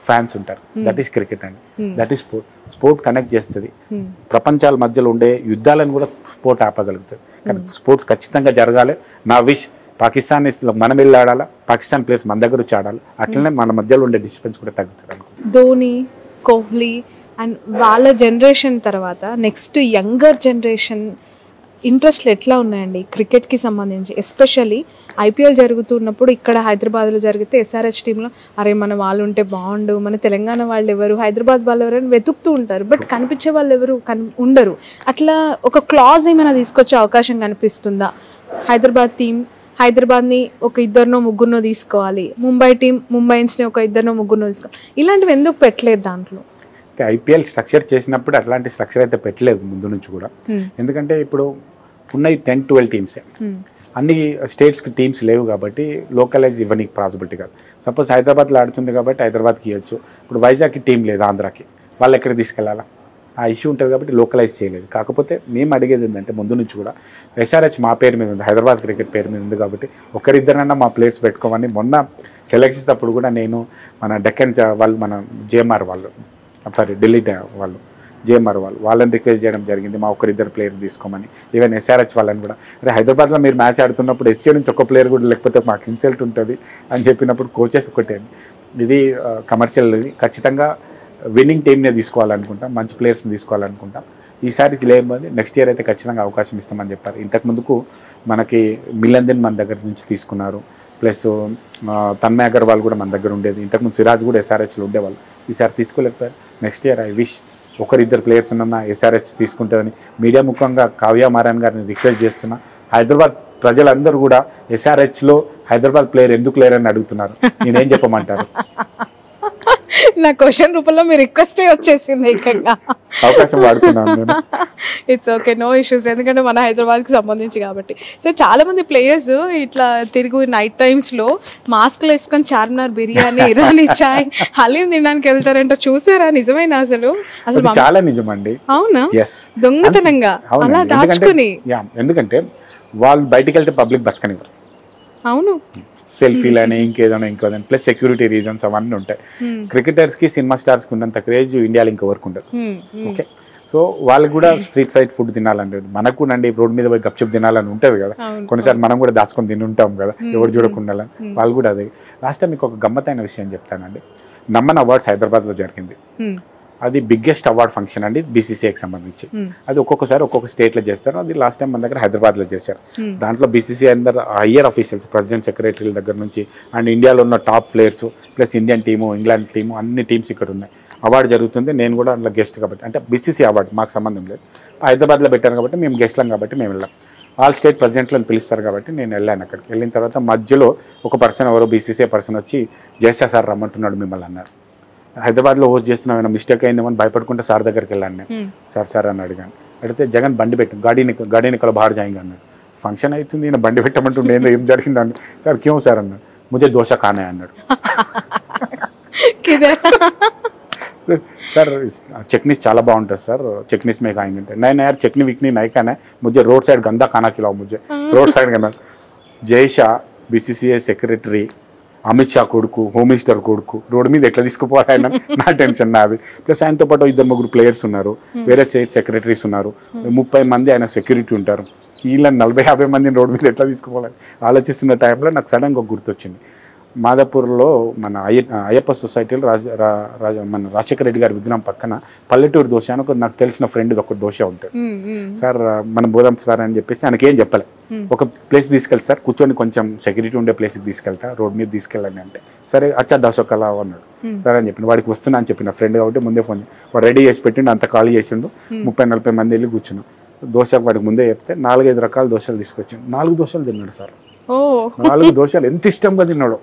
ఫ్యాన్స్ ఉంటారు. దట్ ఈస్ క్రికెట్ అండి, that is sport. Sport connect చేస్తుంది. ప్రపంచాల మధ్యలో ఉండే యుద్ధాలను కూడా స్పోర్ట్ ఆపగలుగుతుంది. కానీ స్పోర్ట్స్ ఖచ్చితంగా జరగాలి. నా విష్ పాకిస్తాన్ మనం వెళ్ళి ఆడాలా, పాకిస్తాన్ ప్లేయర్స్ మన దగ్గర వచ్చి ఆడాలి. అట్లనే మన మధ్యలో ఉండే డిస్టర్బెన్స్ కూడా తగ్గుతుంది అనుకో. ధోని, కోహ్లీ అండ్ వాళ్ళ జనరేషన్ తర్వాత నెక్స్ట్ యంగర్ జనరేషన్ ఇంట్రెస్ట్లు ఎట్లా ఉన్నాయండి క్రికెట్కి సంబంధించి? ఎస్పెషల్లీ ఐపీఎల్ జరుగుతున్నప్పుడు ఇక్కడ హైదరాబాద్లో జరిగితే ఎస్ఆర్హెచ్ టీంలో అరే మన వాళ్ళు ఉంటే బాగుండు, మన తెలంగాణ వాళ్ళు ఎవరు, హైదరాబాద్ వాళ్ళు ఎవరు అని వెతుకుతూ ఉంటారు. బట్ కనిపించే వాళ్ళు ఎవరు ఉండరు. అట్లా ఒక క్లాజ్ ఏమైనా తీసుకొచ్చే అవకాశం కనిపిస్తుందా? హైదరాబాద్ని ఒక ఇద్దరినో ముగ్గురునో తీసుకోవాలి, ముంబై టీం ముంబైన్స్ని ఒక ఇద్దరినో ముగ్గురునో తీసుకోవాలి, ఇలాంటివి ఎందుకు పెట్టలేదు దాంట్లో? ఐపీఎల్ స్ట్రక్చర్ చేసినప్పుడు అట్లాంటి స్ట్రక్చర్ అయితే పెట్టలేదు ముందు నుంచి కూడా. ఎందుకంటే ఇప్పుడు ఉన్నాయి 10-12 టీమ్సే, అన్ని స్టేట్స్కి టీమ్స్ లేవు కాబట్టి లోకలైజ్ ఇవ్వనీకి పాసిబిలిటీ కాదు. సపోజ్ హైదరాబాద్లో ఆడుతుంది కాబట్టి హైదరాబాద్కి ఇవ్వచ్చు. ఇప్పుడు వైజాగ్కి టీం లేదు, ఆంధ్రాకి, వాళ్ళు ఎక్కడ తీసుకెళ్ళాలా? ఆ ఇష్యూ ఉంటుంది కాబట్టి లోకలైజ్ చేయలేదు. కాకపోతే మేము అడిగేది ఏంటంటే ముందు నుంచి కూడా ఎస్ఆర్హెచ్ మా పేరు మీద ఉంది, హైదరాబాద్ క్రికెట్ పేరు మీద ఉంది కాబట్టి ఒకరిద్దరన్నా మా ప్లేయర్స్ పెట్టుకోమని మొన్న సెలెక్షన్స్ అప్పుడు కూడా నేను మన డెక్కన్ వాళ్ళు, మన జేఎంఆర్ వాళ్ళు, ఢిల్లీ వాళ్ళు, జేఎంఆర్ వాళ్ళని రిక్వెస్ట్ చేయడం జరిగింది మా ఒకరిద్దరు ప్లేయర్ తీసుకోమని. ఈవెన్ ఎస్ఆర్హెచ్ వాళ్ళని కూడా, అరే హైదరాబాద్లో మీరు మ్యాచ్ ఆడుతున్నప్పుడు ఎస్సీ నుంచి ఒక ప్లేయర్ కూడా లేకపోతే మాకు ఇన్సల్ట్ ఉంటుంది అని చెప్పినప్పుడు కోచెస్ ఒకటండి, ఇది కమర్షియల్, ఇది ఖచ్చితంగా విన్నింగ్ టీమ్నే తీసుకోవాలనుకుంటాం, మంచి ప్లేయర్స్ని తీసుకోవాలనుకుంటాం. ఈసారి లేకపోతే నెక్స్ట్ ఇయర్ అయితే ఖచ్చితంగా అవకాశం ఇస్తామని చెప్పారు. ఇంతకుముందుకు మనకి మిలందన్ మన దగ్గర నుంచి తీసుకున్నారు, ప్లస్ తన్మయ్ అగర్వాల్ కూడా మన దగ్గర ఉండేది. ఇంతకుముందు సిరాజ్ కూడా ఎస్ఆర్హెచ్లో ఉండేవాళ్ళు, ఈసారి తీసుకోలేకపోయారు. నెక్స్ట్ ఇయర్ ఐ విష్ ఒకరిద్దరు ప్లేయర్స్ ఉన్న ఎస్ఆర్హెచ్ తీసుకుంటుందని మీడియా ముఖంగా కావ్య మారాన్ గారిని రిక్వెస్ట్ చేస్తున్నా. హైదరాబాద్ ప్రజలందరూ కూడా ఎస్ఆర్హెచ్లో హైదరాబాద్ ప్లేయర్ ఎందుకు లేరని అడుగుతున్నారు, నేనేం చెప్పమంటారు? నా క్వశ్చన్ రూపంలో మీ రిక్వెస్టే వచ్చేసింది ఏకంగా. అవకాశం వాడుతున్నాను. ఇట్స్ ఓకే, నో ఇష్యూస్, ఎందుకంటే మన హైదరాబాద్కి సంబంధించి కాబట్టి. సో చాలా మంది ప్లేయర్స్ ఇట్లా తిరిగి నైట్ టైమ్స్లో మాస్క్లు వేసుకొని చార్మినార్ బిర్యానీ, ఇరానీ చాయ్, హలీం తినడానికి వెళ్తారంట, చూసారా? నిజమేనా? అసలు చాలా నిజమండి. అవునా? దొంగతనంగా అలా దాచుకుని, ఎందుకంటే వాళ్ళు బయటికి వెళ్తే పబ్లిక్ బతకనివ్వరు. అవును, సెల్ఫీలని ఇంకేదైనా ఇంకోదని, ప్లస్ సెక్యూరిటీ రీజన్స్ అవన్నీ ఉంటాయి. క్రికెటర్స్కి సినిమా స్టార్స్కి ఉన్నంత క్రేజ్ ఇండియాలో ఇంకెవరికి ఉండదు. ఓకే, సో వాళ్ళకి కూడా స్ట్రీట్ సైడ్ ఫుడ్ తినాలని, మనకు అండి రోడ్ మీద పోయి గప్చుప్ తినాలని ఉంటుంది కదా, కొన్నిసార్లు మనం కూడా దాచుకొని తింటుంటాం కదా, ఎవరు చూడకుండా. వాళ్ళు కూడా అదే. లాస్ట్ టైం మీకు ఒక గమ్మతైన విషయం చెప్తానండి. నమ్మన్ అవార్డ్స్ హైదరాబాద్లో జరిగింది. అది బిగ్గెస్ట్ అవార్డ్ ఫంక్షన్ అండి బీసీసీఐకి సంబంధించి. అది ఒక్కొక్కసారి ఒక్కొక్క స్టేట్లో చేస్తారు. అది లాస్ట్ టైం మన దగ్గర హైదరాబాద్లో చేశారు. దాంట్లో బీసీసీఐ అందరు హయ్యర్ ఆఫీషియల్స్, ప్రెసిడెంట్, సెక్రటరీల దగ్గర నుంచి అండ్ ఇండియాలో ఉన్న top players plus Indian team, England team, అన్ని టీమ్స్ ఇక్కడ ఉన్నాయి. అవార్డు జరుగుతుంది, నేను కూడా అందులో గెస్ట్ కాబట్టి, అంటే బీసీసీ అవార్డు మాకు సంబంధం లేదు, హైదరాబాద్లో పెట్టాను కాబట్టి మేము గెస్ట్లం కాబట్టి మేము వెళ్ళాం. ఆల్ స్టేట్ ప్రెసిడెంట్లను పిలుస్తారు కాబట్టి నేను వెళ్ళాను. అక్కడికి వెళ్ళిన తర్వాత మధ్యలో ఒక పర్సన్, ఎవరో బీసీసీఐ పర్సన్ వచ్చి జయశా సార్ రమ్మంటున్నాడు మిమ్మల్ని అన్నారు. హైదరాబాద్లో హోస్ట్ చేస్తున్నాం, ఏమైనా మిస్టేక్ అయిందేమని భయపడుకుంటే సార్ దగ్గరికి వెళ్ళాను నేను. సార్ అని అడిగాను. అడిగితే జగన్ బండి పెట్టు, గాడి నికల బాహర్ జాయింగ్ అన్నాడు. ఫంక్షన్ అవుతుంది, నేను బండి పెట్టమంటుండే ఏం జరిగిందని. సార్ క్యూ సార్ అన్నాడు. ముझे దోశ ఖానా అన్నాడు. सर चटनीस చాలా బాగుంటుంది సార్, చట్నీస్ మే खाएंगे. नहीं यार चटनी विकनी नहीं खाना है, मुझे रोड साइड गंदा खाना खिलाओ, मुझे रोड साइड खाना. జై షా బీసీసీఐ సెక్రటరీ, అమిత్ షా కొడుకు, హోమ్ మినిస్టర్ కొడుకు రోడ్డు మీద ఎట్లా తీసుకుపోవాలి ఆయన, నా టెన్షన్ నాది. ప్లస్ ఆయనతో పాటు 2-3 ప్లేయర్స్ ఉన్నారు, వేరే స్టేట్ సెక్రటరీస్ ఉన్నారు, 30 మంది ఆయన సెక్యూరిటీ ఉంటారు. వీళ్ళని 40-50 మందిని రోడ్డు మీద ఎట్లా తీసుకుపోవాలి ఆలోచిస్తున్న టైంలో నాకు సడన్గా గుర్తొచ్చింది. మాదాపూర్లో మన అయ్యప్ప సొసైటీలో మన రాజశేఖర రెడ్డి గారి విగ్రహం పక్కన పల్లెటూరు దోశ అని నాకు తెలిసిన ఫ్రెండ్ ఒక దోశ ఉంటుంది. సార్ మనం బోదాం సార్ అని చెప్పేసి ఆయనకి ఏం చెప్పలే, ఒక ప్లేస్ తీసుకెళ్తా సార్, కూర్చొని కొంచెం సెక్యూరిటీ ఉండే ప్లేస్కి తీసుకెళ్తా, రోడ్ మీద తీసుకెళ్ళండి అంటే, సరే అచ్చా దోశకలా అన్నాడు. సరే అని చెప్పిన, వాడికి వస్తున్నా అని చెప్పిన ఫ్రెండ్ కాబట్టి ముందే ఫోన్ వాడు రెడీ చేసి పెట్టిండు, అంత ఖాళీ చేసిండు. 30-40 మంది వెళ్ళి కూర్చున్నాం. దోశకు వాడికి ముందే చెప్తే 4-5 రకాల దోశలు తీసుకొచ్చాడు. 4 దోశలు తిన్నాడు సార్. 4 దోశలు ఎంత ఇష్టంగా తిన్నాడు.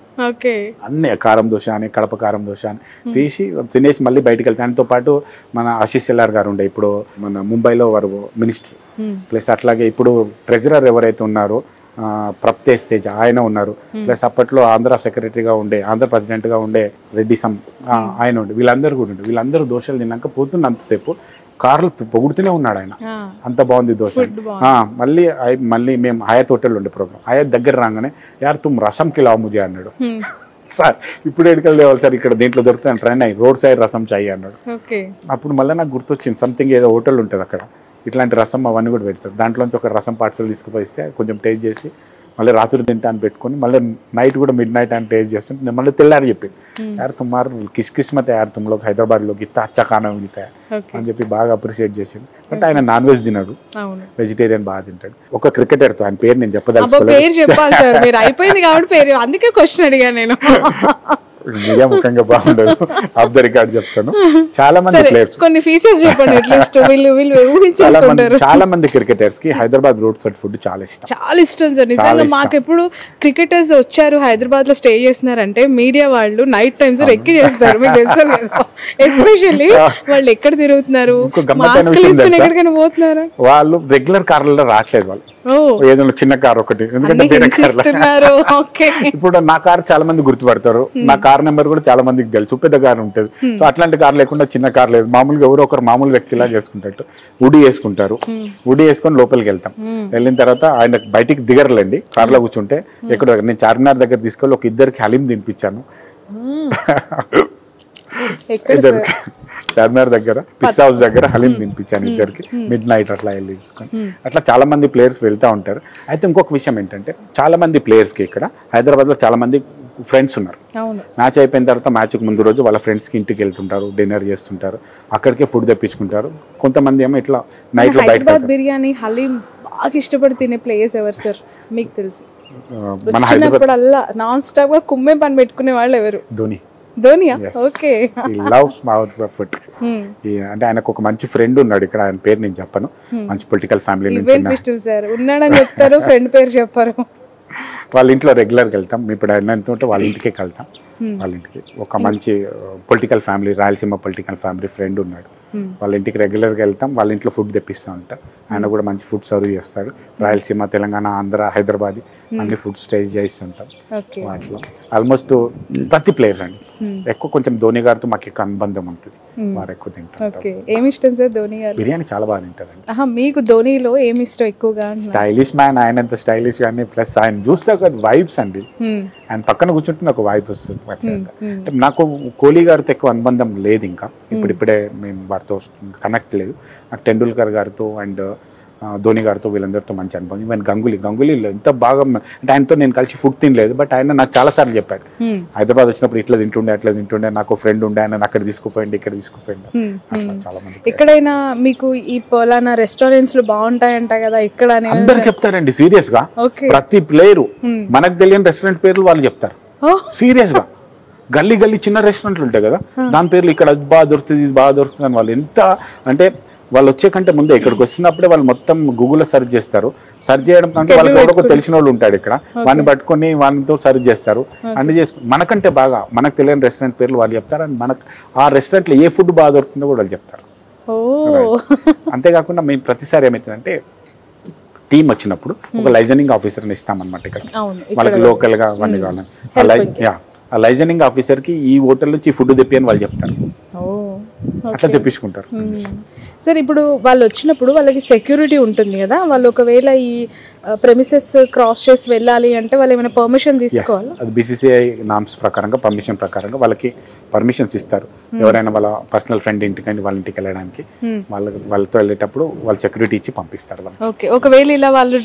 అన్నీ కారం దోశ అని, కడప కారం దోశ అని తీసి తినేసి మళ్ళీ బయటకు వెళ్తే, దానితో పాటు మన ఆశీష్ ఎల్ఆర్ గారు ఉండే, ఇప్పుడు మన ముంబైలో వారు మినిస్టర్, ప్లస్ అట్లాగే ఇప్పుడు ట్రెజరర్ ఎవరైతే ఉన్నారో ప్రప్తేజ్ తేజ ఆయన ఉన్నారు, ప్లస్ అప్పట్లో ఆంధ్ర సెక్రటరీగా ఉండే, ఆంధ్ర ప్రెసిడెంట్గా ఉండే రెడ్డి ఆయన ఉండే, వీళ్ళందరూ కూడా ఉండే. వీళ్ళందరూ దోశలు తిన్నాక పోతున్నంతసేపు కార్లు పొగుడుతూనే ఉన్నాడు ఆయన, అంత బాగుంది దోశ. మళ్ళీ మేము హయాత్ హోటల్ ఉండే ప్రోగ్రామ్, హయాత్ దగ్గర రాగానే యార్ తుమ్ రసం కిలావ్ ముజే అన్నాడు. సార్ ఇప్పుడు ఎడికలు తేవాలి సార్, ఇక్కడ దీంట్లో దొరుకుతాను ట్రైన్ అయ్యి, రోడ్ సైడ్ రసం చాయి అన్నాడు. అప్పుడు మళ్ళీ నాకు గుర్తొచ్చింది, సంథింగ్ ఏదో హోటల్ ఉంటుంది అక్కడ, ఇట్లాంటి రసం అవన్నీ కూడా పెడతారు, దాంట్లోంచి ఒక రసం పార్సల్ తీసుకుపోయిస్తే కొంచెం టేస్ట్ చేసి మళ్ళీ రాత్రి తింటా అని పెట్టుకొని మళ్ళీ నైట్ కూడా మిడ్ నైట్ అని టేస్ట్ చేస్తుంటే నేను మళ్ళీ తెల్లారి చెప్పి యార్ తుమ్మారు కిస్మత్ యార్ తుమ్లో హైదరాబాద్లో గిత్త అచ్చా ఖానా మిగతా అని చెప్పి బాగా అప్రిషియేట్ చేసింది. బట్ ఆయన నాన్ వెజ్ తినడు, వెజిటేరియన్ బాగా తింటాడు. ఒక క్రికెటర్తో ఆయన పేరు నేను చెప్పదలుచుకోలేదు, అయిపోయింది కాబట్టి పేరు, అందుకే క్వశ్చన్ అడిగాను నేను. మీడియా ముఖ్యంగా బాగుండదు, ఆఫ్ ద రికార్డ్ చెప్తాను. చాలా మంది ప్లేయర్స్ కొన్ని ఫీచర్స్ చెప్పండి అట్లీస్ట్ చాలా మంది క్రికెటర్స్ కి హైదరాబాద్ రోడ్ సైడ్ ఫుడ్ చాలా ఇష్టం సార్. నిజంగా మాకు ఎప్పుడు క్రికెటర్స్ వచ్చారు హైదరాబాద్ లో స్టే చేస్తున్నారంటే మీడియా వాళ్ళు నైట్ టైమ్స్ ఎక్కి చేస్తారు, మీకు తెలుసు కదా. ఎస్పెషల్లీ వాళ్ళు ఎక్కడ తిరుగుతున్నారు, ఎక్కడికైనా పోతున్నారు, వాళ్ళు రెగ్యులర్ కార్లలో రావట్లేదు, వాళ్ళు ఏదైనా చిన్న కార్ ఒకటి. ఎందుకంటే ఇప్పుడు నా కార్ చాలా మంది గుర్తుపడతారు, నా కార్ నెంబర్ కూడా చాలా మందికి తెలుసు, పెద్ద కార్ ఉంటుంది. సో అట్లాంటి కార్ లేకుండా చిన్న కార్ లేదు, మామూలుగా ఎవరో ఒకరు మామూలు వ్యక్తిలా చేసుకుంటారు, ఉడి వేసుకుంటారు. ఉడి వేసుకొని లోపలికి వెళ్తాం. వెళ్ళిన తర్వాత ఆయన బయటికి దిగరలేండి, కార్లో కూర్చుంటే ఎక్కడ నేను చార్మినార్ దగ్గర తీసుకెళ్ళి ఒక ఇద్దరికి హలీం తినిపించాను. చార్మినార్ దగ్గర పిస్ హౌస్ దగ్గర హలీం తినిపించాను ఇద్దరికి, మిడ్ నైట్ అట్లా వెళ్ళి తీసుకొని. అట్లా చాలా మంది ప్లేయర్స్ వెళ్తూ ఉంటారు. అయితే ఇంకొక విషయం ఏంటంటే చాలా మంది ప్లేయర్స్ కి ఇక్కడ హైదరాబాద్ లో చాలా మంది ఫ్రెండ్స్ ఉన్నారు. మ్యాచ్ అయిపోయిన తర్వాత మ్యాచ్ కు ముందు రోజు వాళ్ళ ఫ్రెండ్స్ కి ఇంటికి వెళ్తుంటారు, డిన్నర్ చేస్తుంటారు, అక్కడికే ఫుడ్ తెప్పించుకుంటారు. కొంతమంది ఏమో ఇట్లా నైట్ లో బయట బిర్యానీ హలీం బాగా ఇష్టపడి తినే ప్లేయర్స్ ఎవరు సార్ మీకు తెలిసి? మన హైదరాబాద్ అల్లా నాన్ స్టాప్ గా కుమ్మే పని పెట్టుకునే వాళ్ళు ఎవరు? ధోనియా. ఓకే, అంటే ఆయనకు ఒక మంచి ఫ్రెండ్ ఉన్నాడు ఇక్కడ, ఆయన పేరు నేను చెప్పను, మంచి పొలిటికల్ ఫ్యామిలీ ఉన్నాడని చెప్తారు, ఫ్రెండ్ పేరు చెప్పారు. వాళ్ళ ఇంట్లో రెగ్యులర్గా వెళ్తాం. ఇప్పుడు ఆయన ఉంటే వాళ్ళ ఇంటికే వెళ్తాం. వాళ్ళ ఇంటికి ఒక మంచి political family, Rayalaseema political family friend ఉన్నాడు, వాళ్ళ ఇంటికి రెగ్యులర్గా వెళ్తాం. వాళ్ళ ఇంట్లో ఫుడ్ తెప్పిస్తూ ఉంటాం. ఆయన కూడా మంచి ఫుడ్ సర్వ్ చేస్తాడు. రాయలసీమ, తెలంగాణ, ఆంధ్ర, హైదరాబాద్ అన్ని ఫుడ్ స్టేజ్ చేస్తుంటాం. వాటిలో ఆల్మోస్ట్ ప్రతి ప్లేయర్ అండి ఎక్కువ కొంచెం ధోని గారితో మాకు ఎక్కువ అనుబంధం ఉంటుంది, వారు ఎక్కువ తింటారు. ఏమి ఇష్టం సార్ ధోని గారు? బిర్యానీ చాలా బాగా తింటారండి. మీకు ధోనిలో ఏమి ఇష్టం ఎక్కువగా? స్టైలిష్ మ్యాన్, ఆయన అంత స్టైలిష్ కానీ ప్లస్ ఆయన చూస్తే ఒక వైబ్స్ అండి, ఆయన పక్కన కూర్చుంటే నాకు వైబ్ వస్తుంది. అంటే నాకు కోహ్లీ గారితో ఎక్కువ అనుబంధం లేదు, ఇంకా ఇప్పుడిప్పుడే మేము వారితో కనెక్ట్ లేదు. నాకు టెండూల్కర్ గారితో అండ్ ధోని గారితో వీళ్ళందరితో మంచి అనుభవం. ఈవెన్ గంగూలీ ఎంత బాగా, అంటే ఆయనతో నేను కలిసి ఫుడ్ తినలేదు, బట్ ఆయన నాకు చాలా సార్లు చెప్పాడు హైదరాబాద్ వచ్చినప్పుడు ఇట్లా తింటుండే అట్లా తింటుండే, నాకు ఫ్రెండ్ ఉండే, ఆయన అక్కడ తీసుకుపోయింది ఇక్కడ తీసుకుపోయింది. చాలా మంది ఎక్కడైనా మీకు ఈ పలానా రెస్టారెంట్స్ లో బాగుంటాయంట కదా ఇక్కడ అందరు చెప్తారండి సీరియస్ గా. ప్రతి ప్లేయరు మనకు తెలియని రెస్టారెంట్ పేర్లు వాళ్ళు చెప్తారు సీరియస్ గా. గల్లీ చిన్న రెస్టారెంట్లు ఉంటాయి కదా, దాని పేర్లు ఇక్కడ అది బాగా దొరుకుతుంది, ఇది బాగా దొరుకుతుంది అని వాళ్ళు ఎంత అంటే వాళ్ళు వచ్చే కంటే ముందే ఇక్కడికి వచ్చినప్పుడే వాళ్ళు మొత్తం గూగుల్లో సెర్చ్ చేస్తారు. సెర్చ్ చేయడం కంటే వాళ్ళకి ఎవరో తెలిసిన వాళ్ళు ఉంటాడు ఇక్కడ, వాడిని పట్టుకొని వాడితో సెర్చ్ చేస్తారు. అన్ని చేసుకుని మనకంటే బాగా మనకు తెలియని రెస్టారెంట్ పేర్లు వాళ్ళు చెప్తారు, అండ్ మనకు ఆ రెస్టారెంట్లో ఏ ఫుడ్ బాగా దొరుకుతుందో కూడా వాళ్ళు చెప్తారు. అంతేకాకుండా మేము ప్రతిసారి ఏమవుతుందంటే టీం వచ్చినప్పుడు ఒక లైజనింగ్ ఆఫీసర్ని ఇస్తామన్నమాట ఇక్కడ, వాళ్ళకి లోకల్గా అవన్నీ కావాలి. ఆ లైజనింగ్ ఆఫీసర్కి ఈ హోటల్ నుంచి ఫుడ్ తెప్పి అని వాళ్ళు చెప్తారు, అట్లా తెప్పించుకుంటారు. సార్ ఇప్పుడు వాళ్ళు వచ్చినప్పుడు వాళ్ళకి సెక్యూరిటీ ఉంటుంది కదా, వాళ్ళు ఒకవేళ ఈ ప్రెమిసెస్ క్రాస్ చేసి వెళ్ళాలి అంటే వాళ్ళు ఏమైనా పర్మిషన్ తీసుకోవాలి? అది BCCI నామ్స్ ప్రకారంగా పర్మిషన్ ప్రకారంగా వాళ్ళకి పర్మిషన్స్ ఇస్తారు. ఎవరైనా వాళ్ళ పర్సనల్ ఫ్రెండ్ ఇంటికి వాళ్ళ ఇంటికి వెళ్ళడానికి వాళ్ళతో వెళ్ళేటప్పుడు వాళ్ళు సెక్యూరిటీ ఇచ్చి పంపిస్తారు. ఓకే, ఒకవేళ ఇలా వాళ్ళు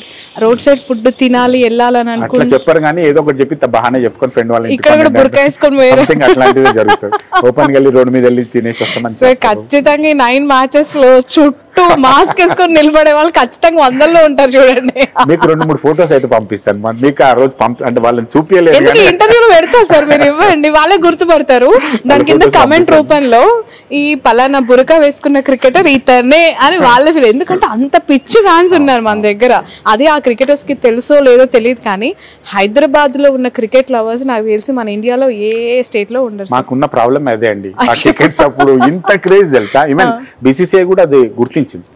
రోడ్ సైడ్ ఫుడ్ తినాలి వెళ్ళాలని అట్లా చెప్పరు, కానీ ఏదో ఒకటి చెప్పి బహానే చెప్పుకొని ఫ్రెండ్ వాళ్ళ ఇంటికి అట్లాంటివి జరుగుతుంది. ఓపెన్ వెళ్ళి రోడ్ మీద వెళ్ళి తినేసి వస్తామని ఖచ్చితంగా 9 మ్యాచెస్ లో చుట్టూ మాస్క్ వేసుకొని నిలబడే వాళ్ళు ఖచ్చితంగా 100లో ఉంటారు చూడండి. మీకు 2-3 ఫోటోస్ అయితే పంపిస్తాను, మీకు ఆ రోజు అంటే వాళ్ళని చూపించలేదు, ఇంటర్వ్యూలో పెడతారు సార్, మీరు ఇవ్వండి, వాళ్ళే గుర్తుపడతారు. దాని కింద కమెంట్ రూపంలో ఈ పలానా బురకా వేసుకున్న క్రికెటర్ ఇతనే అని వాళ్ళే ఫీల్, ఎందుకంటే అంత పిచ్చి ఫ్యాన్స్ ఉన్నారు మన దగ్గర. అది ఆ క్రికెటర్స్ కి తెలుసో లేదో తెలియదు, కానీ హైదరాబాద్ లో ఉన్న క్రికెట్ లవర్స్ నాకు తెలిసి మన ఇండియాలో ఏ స్టేట్ లో ఉండరు. మాకున్న ప్రాబ్లం అదే అండి, ఆ టికెట్స్ అప్పుడు ఇంత క్రేజ్ తెలుసా. ఈవెన్ BCCI కూడా అది గుర్తించిందా?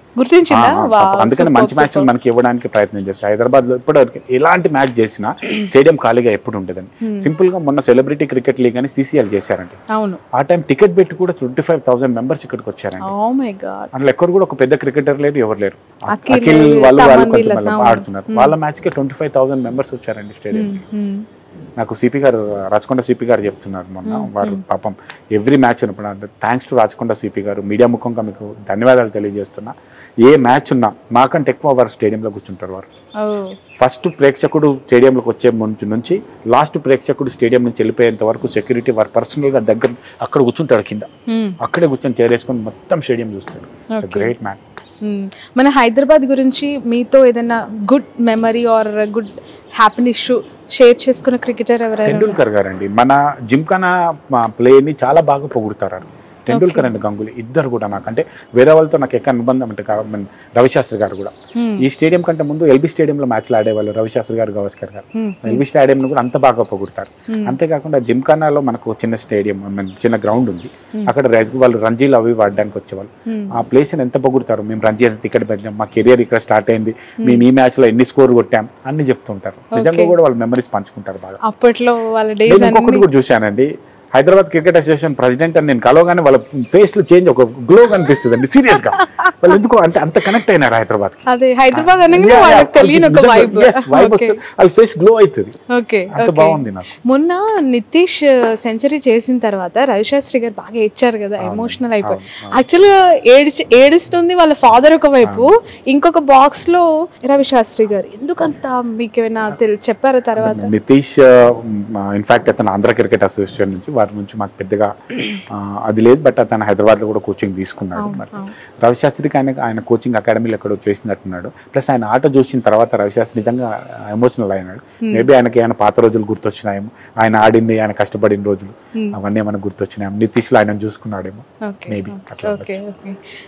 అందుకని మంచి మ్యాచ్ మనకి ఇవ్వడానికి ప్రయత్నం చేస్తారు. హైదరాబాద్ లో ఇప్పటివరకు ఎలాంటి మ్యాచ్ చేసినా స్టేడియం ఖాళీగా ఎప్పుడు ఉండదండి. సింపుల్ గా మొన్న సెలబ్రిటీ క్రికెట్ లీగ్ అని CCL చేశారండి. ఆ టైం టికెట్ పెట్టి కూడా 25,000 మెంబర్స్ ఇక్కడికి వచ్చారండి. అందులో ఎక్కడ కూడా ఒక పెద్ద క్రికెటర్ లేరు, ఎవరు లేరు. అఖిల్ వాళ్ళు కొంచెం ఆడుతున్నారు, వాళ్ళ మ్యాచ్ కి 25,000 మెంబర్స్ వచ్చారండి స్టేడియం కి. నాకు సిపి గారు రాచకొండ సిపి గారు చెప్తున్నారు మొన్న, వారు పాపం ఎవ్రీ మ్యాచ్ ఉన్నప్పుడు థ్యాంక్స్ టు రాచకొండ సిపి గారు, మీడియా ముఖంగా మీకు ధన్యవాదాలు తెలియజేస్తున్నా. ఏ మ్యాచ్ ఉన్నా మాకంటే ఎక్కువ వారు స్టేడియంలో కూర్చుంటారు. వారు ఫస్ట్ ప్రేక్షకుడు స్టేడియంలోకి వచ్చే నుంచి లాస్ట్ ప్రేక్షకుడు స్టేడియం నుంచి వెళ్ళిపోయేంత వరకు సెక్యూరిటీ వారు పర్సనల్గా దగ్గర అక్కడ కూర్చుంటాడు, కింద అక్కడే కూర్చొని చేరేసుకొని మొత్తం స్టేడియం చూస్తారు. Great man. మన హైదరాబాద్ గురించి మీతో ఏదైనా good memory or good happiness share చేసుకున్న క్రికెటర్ ఎవరైనా? టెండూల్కర్ గారు అండి. మన జిమ్ఖానా ప్లేని చాలా బాగా పొగుడుతారు. టెండూల్కర్ అండ్ గంగూలీ ఇద్దరు కూడా నాకు, అంటే వేరే వాళ్ళతో నాకు ఎక్కడ అనుబంధం అంటే రవిశాస్త్రి గారు కూడా ఈ స్టేడియం కంటే ముందు ఎల్బీ స్టేడియంలో మ్యాచ్లు ఆడేవాళ్ళు. రవిశాస్త్రి గారు, గవాస్కర్ గారు ఎల్బీ స్టేడియం కూడా అంత బాగా పొగుడుతారు. అంతేకాకుండా జిమ్ఖానాలో మనకు చిన్న స్టేడియం, చిన్న గ్రౌండ్ ఉంది. అక్కడ వాళ్ళు రంజీలు అవి ఆడడానికి వచ్చేవాళ్ళు. ఆ ప్లేస్ ఎంత పొగుడుతారు. మేము రంజీ టికెట్ పెట్టాం, మా కెరియర్ ఇక్కడ స్టార్ట్ అయింది, మేము ఈ మ్యాచ్ లో ఎన్ని స్కోర్ కొట్టాం అన్ని చెప్తుంటారు. నిజంగా కూడా వాళ్ళు మెమరీస్ పంచుకుంటారు బాగా. అప్పట్లో ఇంకొకటి కూడా చూశానండి, హైదరాబాద్ క్రికెట్ అసోసియేషన్ ప్రెసిడెంట్ అని నేను కలవగానే వాళ్ళ ఫేస్ లో చేంజ్, ఒక గ్లో కనిపిస్తుంది అండి. సీరియస్ గా వాళ్ళు ఎందుకు అంటే అంత కనెక్ట్ అయినారు హైదరాబాద్ కి. వాళ్ళ ఫేస్ గ్లో అవుతుంది. అంత బాగుంది నాకు. మొన్న నితీష్ సెంచరీ చేసిన తర్వాత రవిశాస్త్రి గారు బాగా ఏడ్చారు కదా, ఎమోషనల్ అయిపోయి. యాక్చువల్గా ఏడుస్తుంది వాళ్ళ ఫాదర్ ఒక వైపు, ఇంకొక బాక్స్ లో రవిశాస్త్రి గారు. ఎందుకంత మీకు ఏమైనా చెప్పారా తర్వాత? నితీష్ ఇన్ఫాక్ట్ అతను ఆంధ్ర క్రికెట్ అసోసియేషన్ నుంచి, వారి నుంచి మాకు పెద్దగా అది లేదు, బట్ అతను హైదరాబాద్లో కూడా కోచింగ్ తీసుకున్నాడు. మరి రవిశాస్త్రికి ఆయన కోచింగ్ అకాడమీలో ఎక్కడో చేసినట్టున్నాడు. ప్లస్ ఆయన ఆట చూసిన తర్వాత రవిశాస్త్రి నిజంగా ఎమోషనల్ అయినాడు. మేబీ ఆయనకి ఆయన పాత రోజులు గుర్తొచ్చినాయేమో, ఆయన ఆడింది, ఆయన కష్టపడిన రోజులు అవన్నీ మనకు గుర్తొచ్చినాయేమో. నితీష్లో ఆయన చూసుకున్నాడేమో మేబీ.